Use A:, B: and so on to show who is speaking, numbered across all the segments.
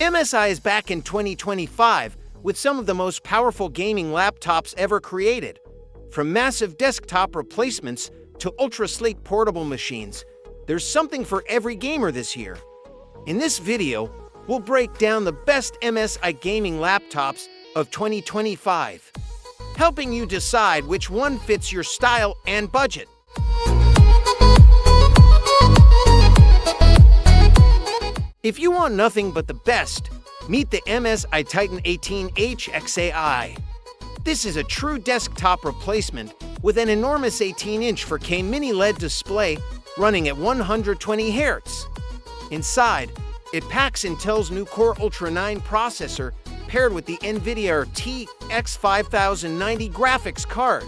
A: MSI is back in 2025 with some of the most powerful gaming laptops ever created. From massive desktop replacements to ultra-sleek portable machines, there's something for every gamer this year. In this video, we'll break down the best MSI gaming laptops of 2025, helping you decide which one fits your style and budget. If you want nothing but the best, meet the MSI Titan 18H XAI. This is a true desktop replacement with an enormous 18-inch 4K mini LED display running at 120 Hz. Inside, it packs Intel's new Core Ultra 9 processor paired with the NVIDIA RTX 5090 graphics card.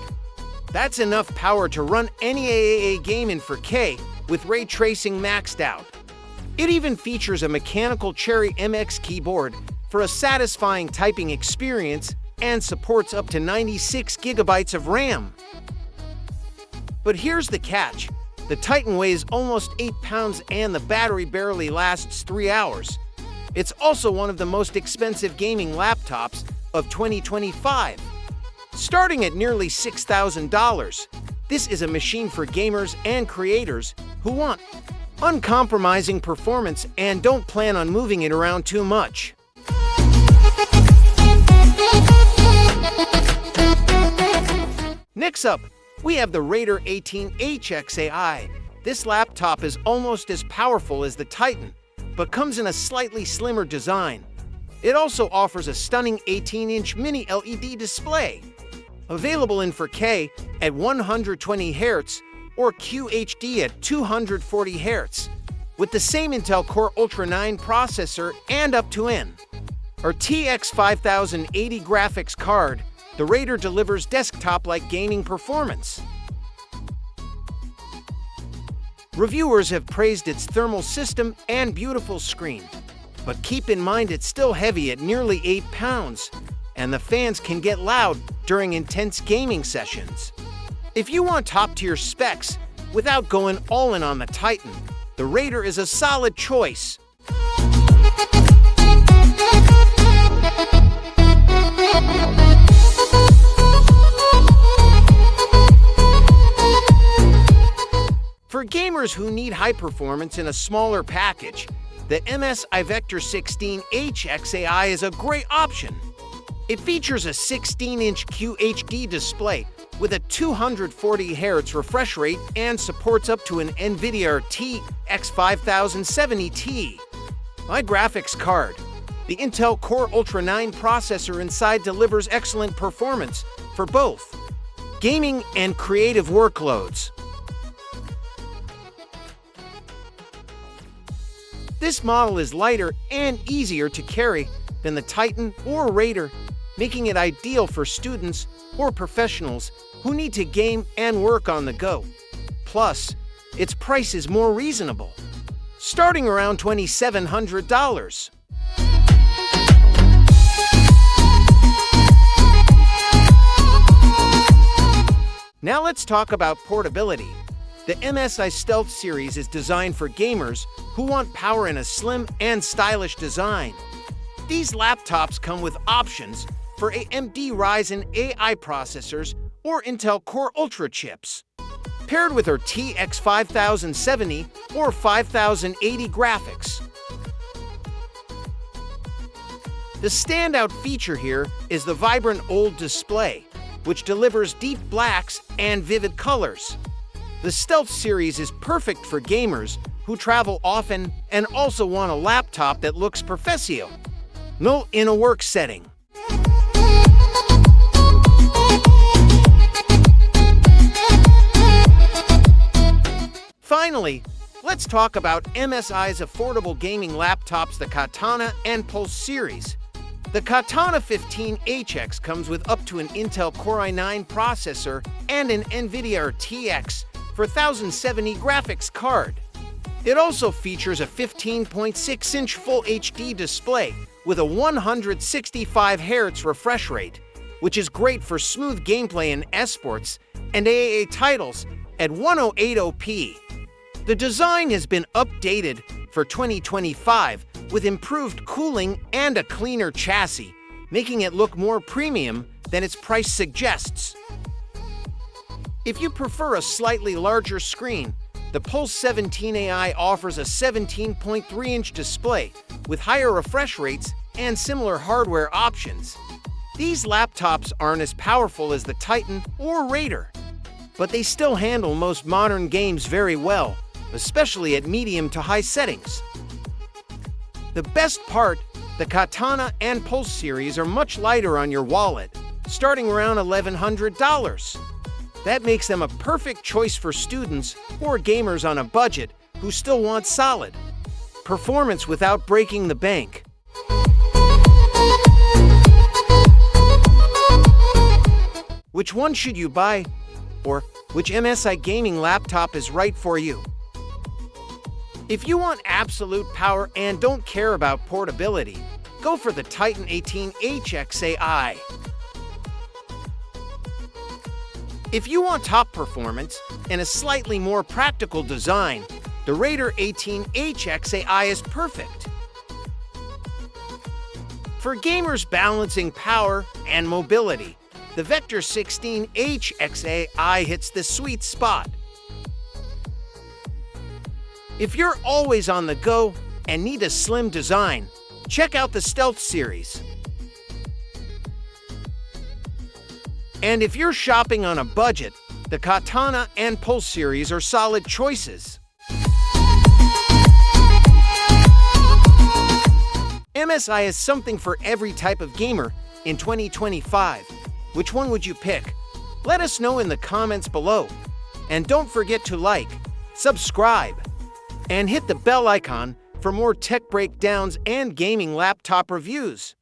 A: That's enough power to run any AAA game in 4K with ray tracing maxed out. It even features a mechanical Cherry MX keyboard for a satisfying typing experience and supports up to 96 GB of RAM. But here's the catch. The Titan weighs almost 8 pounds and the battery barely lasts 3 hours. It's also one of the most expensive gaming laptops of 2025. Starting at nearly $6,000, this is a machine for gamers and creators who want uncompromising performance and don't plan on moving it around too much. Next up, we have the Raider 18H XAI. This laptop is almost as powerful as the Titan, but comes in a slightly slimmer design. It also offers a stunning 18-inch mini LED display, available in 4K at 120 Hz or QHD at 240 Hz, with the same Intel Core Ultra 9 processor and up to N RTX 5080 graphics card. The Raider delivers desktop-like gaming performance. Reviewers have praised its thermal system and beautiful screen, but keep in mind it's still heavy at nearly 8 pounds, and the fans can get loud during intense gaming sessions. If you want top-tier specs without going all in on the Titan, the Raider is a solid choice. For gamers who need high performance in a smaller package, the MSI Vector 16H XAI is a great option. It features a 16-inch QHD display with a 240 Hz refresh rate and supports up to an NVIDIA RTX 5070 Ti. My graphics card. The Intel Core Ultra 9 processor inside delivers excellent performance for both gaming and creative workloads. This model is lighter and easier to carry than the Titan or Raider, making it ideal for students or professionals who need to game and work on the go. Plus, its price is more reasonable, starting around $2,700. Now let's talk about portability. The MSI Stealth series is designed for gamers who want power in a slim and stylish design. These laptops come with options for AMD Ryzen AI processors or Intel Core Ultra chips, paired with RTX 5070 or 5080 graphics. The standout feature here is the vibrant OLED display, which delivers deep blacks and vivid colors. The Stealth series is perfect for gamers who travel often and also want a laptop that looks professional in a work setting. Finally, let's talk about MSI's affordable gaming laptops, the Katana and Pulse series. The Katana 15HX comes with up to an Intel Core i9 processor and an NVIDIA RTX 5070 graphics card. It also features a 15.6-inch Full HD display with a 165 Hz refresh rate, which is great for smooth gameplay in esports and AAA titles at 1080p. The design has been updated for 2025 with improved cooling and a cleaner chassis, making it look more premium than its price suggests. If you prefer a slightly larger screen, the Pulse 17AI offers a 17.3-inch display with higher refresh rates and similar hardware options. These laptops aren't as powerful as the Titan or Raider, but they still handle most modern games very well, especially at medium to high settings. The best part, the Katana and Pulse series are much lighter on your wallet, starting around $1,100. That makes them a perfect choice for students or gamers on a budget who still want solid performance without breaking the bank. Which one should you buy? Or which MSI gaming laptop is right for you? If you want absolute power and don't care about portability, go for the Titan 18HXAI. If you want top performance and a slightly more practical design, the Raider 18HXAI is perfect. For gamers balancing power and mobility, the Vector 16HXAI hits the sweet spot. If you're always on the go and need a slim design, check out the Stealth series. And if you're shopping on a budget, the Katana and Pulse series are solid choices. MSI has something for every type of gamer in 2025. Which one would you pick? Let us know in the comments below. And don't forget to like, subscribe, and hit the bell icon for more tech breakdowns and gaming laptop reviews.